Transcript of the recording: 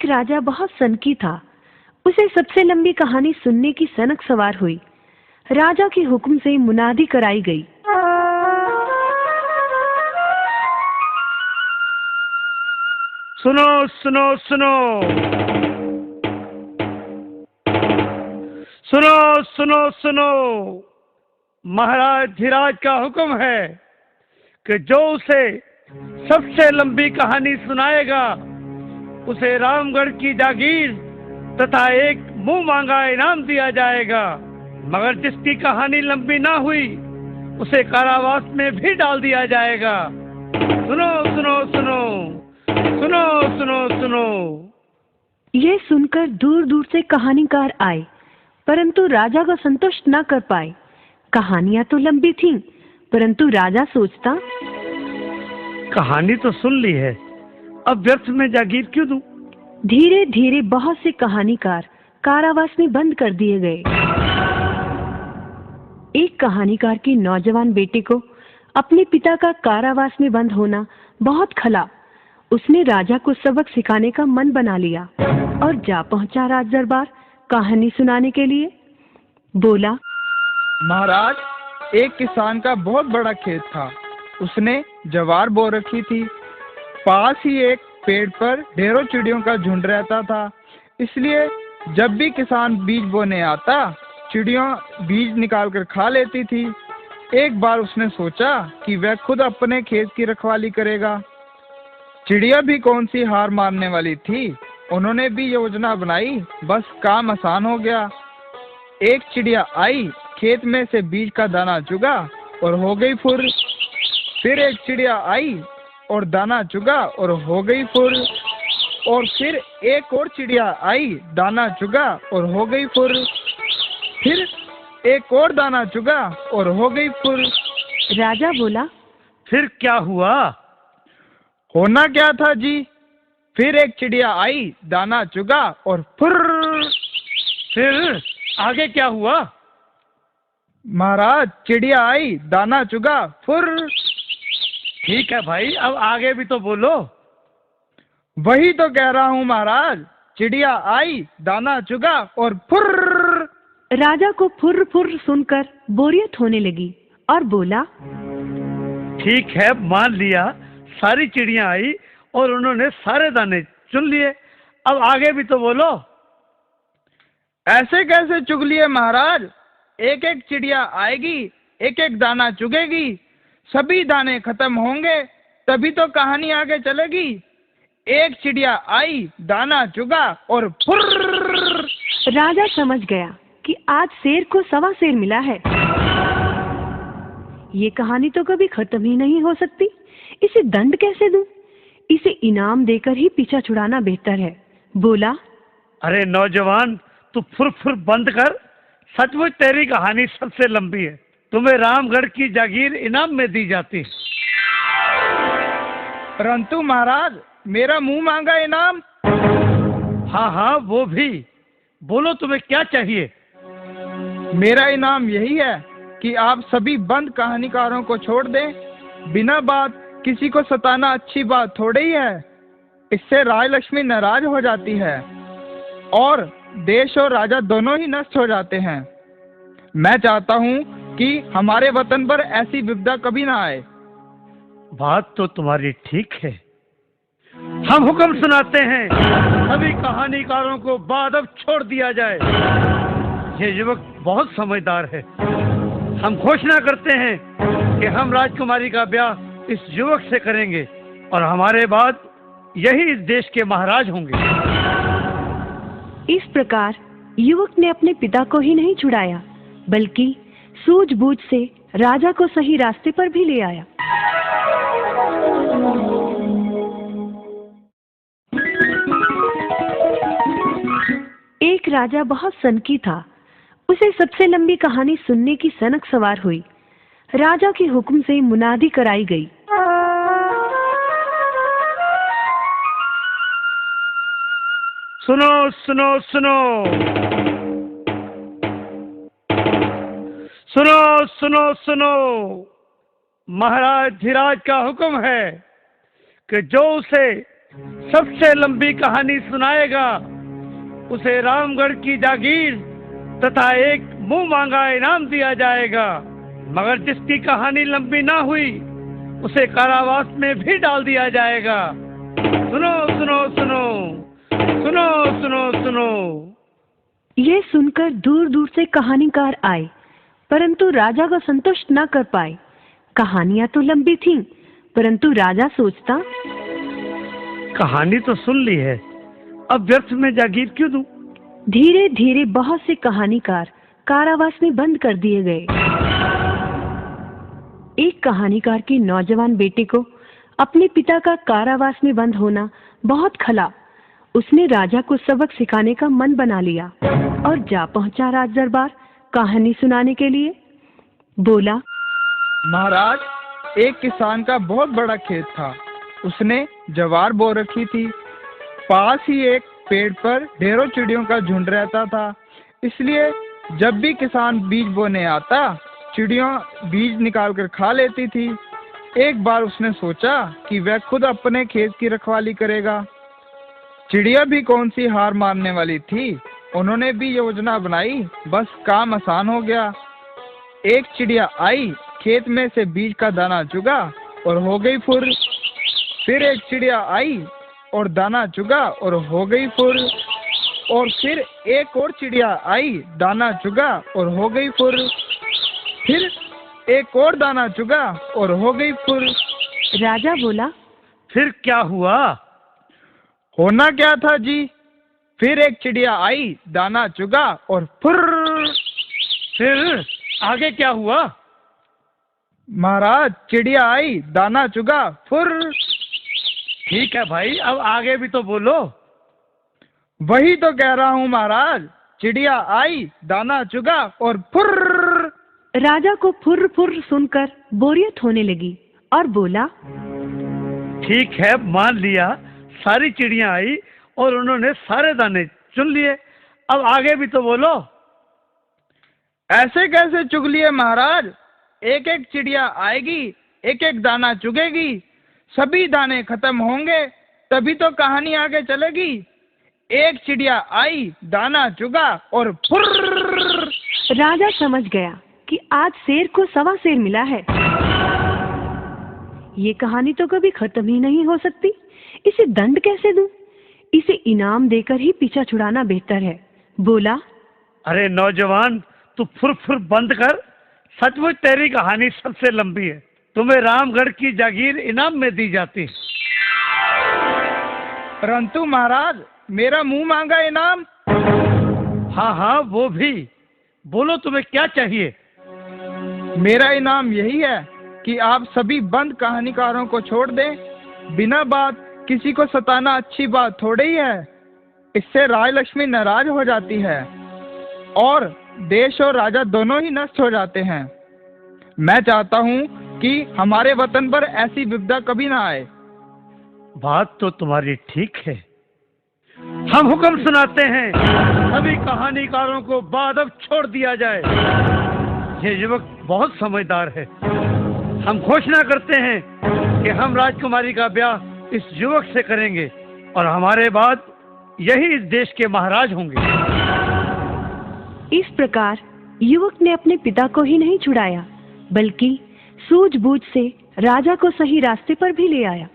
राजा बहुत सनकी था। उसे सबसे लंबी कहानी सुनने की सनक सवार हुई। राजा के हुक्म से मुनादी कराई गई। सुनो सुनो सुनो, सुनो सुनो सुनो, महाराज धीराज का हुक्म है कि जो उसे सबसे लंबी कहानी सुनाएगा उसे रामगढ़ की जागीर तथा एक मुंह मांगा इनाम दिया जाएगा, मगर जिसकी कहानी लंबी ना हुई उसे कारावास में भी डाल दिया जाएगा। सुनो सुनो सुनो, सुनो सुनो सुनो। यह सुनकर दूर दूर से कहानीकार आए, परंतु राजा को संतुष्ट न कर पाए। कहानियां तो लंबी थीं, परंतु राजा सोचता, कहानी तो सुन ली है, अब व्यर्थ में जागीर क्यों दूं? धीरे धीरे बहुत से कहानीकार कारावास में बंद कर दिए गए। एक कहानीकार के नौजवान बेटे को अपने पिता का कारावास में बंद होना बहुत खला। उसने राजा को सबक सिखाने का मन बना लिया और जा पहुंचा राज दरबार कहानी सुनाने के लिए। बोला, महाराज, एक किसान का बहुत बड़ा खेत था। उसने ज्वार बो रखी थी। पास ही एक पेड़ पर ढेरों चिड़ियों का झुंड रहता था, इसलिए जब भी किसान बीज बोने आता, चिड़ियों बीज निकाल कर खा लेती थी। एक बार उसने सोचा कि वह खुद अपने खेत की रखवाली करेगा। चिड़िया भी कौन सी हार मारने वाली थी। उन्होंने भी योजना बनाई, बस काम आसान हो गया। एक चिड़िया आई, खेत में से बीज का दाना चुगा और हो गई फुर। फिर एक चिड़िया आई और दाना चुगा और हो गई फुर। और फिर एक और चिड़िया आई, दाना चुगा और हो गई फुर। फिर एक और दाना चुगा और हो गई फुर। राजा बोला, फिर क्या हुआ? होना क्या था जी? फिर एक चिड़िया आई, दाना चुगा और फुर। फिर आगे क्या हुआ? महाराज, चिड़िया आई, दाना चुगा, फुर। ठीक है भाई, अब आगे भी तो बोलो। वही तो कह रहा हूँ महाराज, चिड़िया आई, दाना चुगा और फुर। राजा को फुर फुर सुनकर बोरियत होने लगी और बोला, ठीक है, मान लिया, सारी चिड़िया आई और उन्होंने सारे दाने चुन लिए, अब आगे भी तो बोलो। ऐसे कैसे चुग लिए महाराज? एक एक चिड़िया आएगी, एक एक दाना चुगेगी, सभी दाने खत्म होंगे, तभी तो कहानी आगे चलेगी। एक चिड़िया आई, दाना चुगा और फुर। राजा समझ गया कि आज शेर को सवा शेर मिला है। ये कहानी तो कभी खत्म ही नहीं हो सकती। इसे दंड कैसे दूं? इसे इनाम देकर ही पीछा छुड़ाना बेहतर है। बोला, अरे नौजवान, तू फुर फुर बंद कर। सचमुच तेरी कहानी सबसे लंबी है। तुम्हें रामगढ़ की जागीर इनाम में दी जाती है। परंतु महाराज, मेरा मुंह मांगा इनाम। हाँ हाँ, वो भी बोलो, तुम्हें क्या चाहिए? मेरा इनाम यही है कि आप सभी बंद कहानीकारों को छोड़ दें। बिना बात किसी को सताना अच्छी बात थोड़ी ही है। इससे राजलक्ष्मी नाराज हो जाती है और देश और राजा दोनों ही नष्ट हो जाते हैं। मैं चाहता हूँ कि हमारे वतन पर ऐसी विपदा कभी ना आए। बात तो तुम्हारी ठीक है। हम हुक्म सुनाते हैं, सभी कहानीकारों को बादब छोड़ दिया जाए। ये युवक बहुत समझदार है। हम घोषणा करते हैं कि हम राजकुमारी का ब्याह इस युवक से करेंगे और हमारे बाद यही इस देश के महाराज होंगे। इस प्रकार युवक ने अपने पिता को ही नहीं छुड़ाया, बल्कि सूझबूझ से राजा को सही रास्ते पर भी ले आया। एक राजा बहुत सनकी था। उसे सबसे लंबी कहानी सुनने की सनक सवार हुई। राजा के हुक्म से मुनादी कराई गई। सुनो सुनो सुनो, सुनो सुनो सुनो, महाराज धीराज का हुक्म है कि जो उसे सबसे लंबी कहानी सुनाएगा उसे रामगढ़ की जागीर तथा एक मुंह मांगा इनाम दिया जाएगा। मगर जिसकी कहानी लंबी ना हुई उसे कारावास में भी डाल दिया जाएगा। सुनो सुनो सुनो सुनो सुनो सुनो। ये सुनकर दूर दूर से कहानीकार आए, परंतु राजा को संतुष्ट न कर पाए। कहानियां तो लंबी थीं, परंतु राजा सोचता, कहानी तो सुन ली है, अब व्यर्थ में जागीर क्यों दूं? धीरे धीरे बहुत से कहानीकार कारावास में बंद कर दिए गए। एक कहानीकार के नौजवान बेटे को अपने पिता का कारावास में बंद होना बहुत खला। उसने राजा को सबक सिखाने का मन बना लिया और जा पहुंचा राज दरबार कहानी सुनाने के लिए। बोला, महाराज, एक किसान का बहुत बड़ा खेत था। उसने ज्वार बो रखी थी। पास ही एक पेड़ पर ढेरों चिड़ियों का झुंड रहता था। इसलिए जब भी किसान बीज बोने आता, चिड़ियों बीज निकालकर खा लेती थी। एक बार उसने सोचा कि वह खुद अपने खेत की रखवाली करेगा। चिड़िया भी कौन सी हार मानने वाली थी। उन्होंने भी योजना बनाई, बस काम आसान हो गया। एक चिड़िया आई, खेत में से बीज का दाना चुगा और हो गई फुर। फिर एक चिड़िया आई और दाना चुगा और हो गई फुर। और फिर एक और चिड़िया आई, दाना चुगा और हो गई फुर। फिर एक और दाना चुगा और हो गई फुर। राजा बोला, फिर क्या हुआ? होना क्या था जी? फिर एक चिड़िया आई, दाना चुगा और फुर। फिर आगे क्या हुआ? महाराज, चिड़िया आई, दाना चुगा, फुर। ठीक है भाई, अब आगे भी तो बोलो। वही तो कह रहा हूँ महाराज, चिड़िया आई, दाना चुगा और फुर। राजा को फुर फुर सुनकर बोरियत होने लगी और बोला, ठीक है, मान लिया, सारी चिड़ियां आई और उन्होंने सारे दाने चुन लिए। अब आगे भी तो बोलो। ऐसे कैसे चुग लिए महाराज? एक एक चिड़िया आएगी, एक एक दाना चुगेगी, सभी दाने खत्म होंगे, तभी तो कहानी आगे चलेगी। एक चिड़िया आई, दाना चुगा और फुर। राजा समझ गया कि आज शेर को सवा शेर मिला है। ये कहानी तो कभी खत्म ही नहीं हो सकती। इसे दंड कैसे दूं? इसे इनाम देकर ही पीछा छुड़ाना बेहतर है। बोला, अरे नौजवान, तू फुर फुर बंद कर। सचमुच तेरी कहानी सबसे लंबी है। तुम्हें रामगढ़ की जागीर इनाम में दी जाती है। परंतु महाराज, मेरा मुंह मांगा इनाम। हाँ हाँ, वो भी बोलो, तुम्हें क्या चाहिए? मेरा इनाम यही है कि आप सभी बंद कहानीकारों को छोड़ दें। बिना बात किसी को सताना अच्छी बात थोड़ी ही है। इससे राजलक्ष्मी नाराज हो जाती है और देश और राजा दोनों ही नष्ट हो जाते हैं। मैं चाहता हूँ कि हमारे वतन पर ऐसी विपदा कभी ना आए। बात तो तुम्हारी ठीक है। हम हुक्म सुनाते हैं, सभी कहानीकारों को बादब छोड़ दिया जाए। ये युवक बहुत समझदार है। हम घोषणा करते हैं कि हम राजकुमारी का ब्याह इस युवक से करेंगे और हमारे बाद यही इस देश के महाराज होंगे। इस प्रकार युवक ने अपने पिता को ही नहीं छुड़ाया, बल्कि सूझबूझ से राजा को सही रास्ते पर भी ले आया।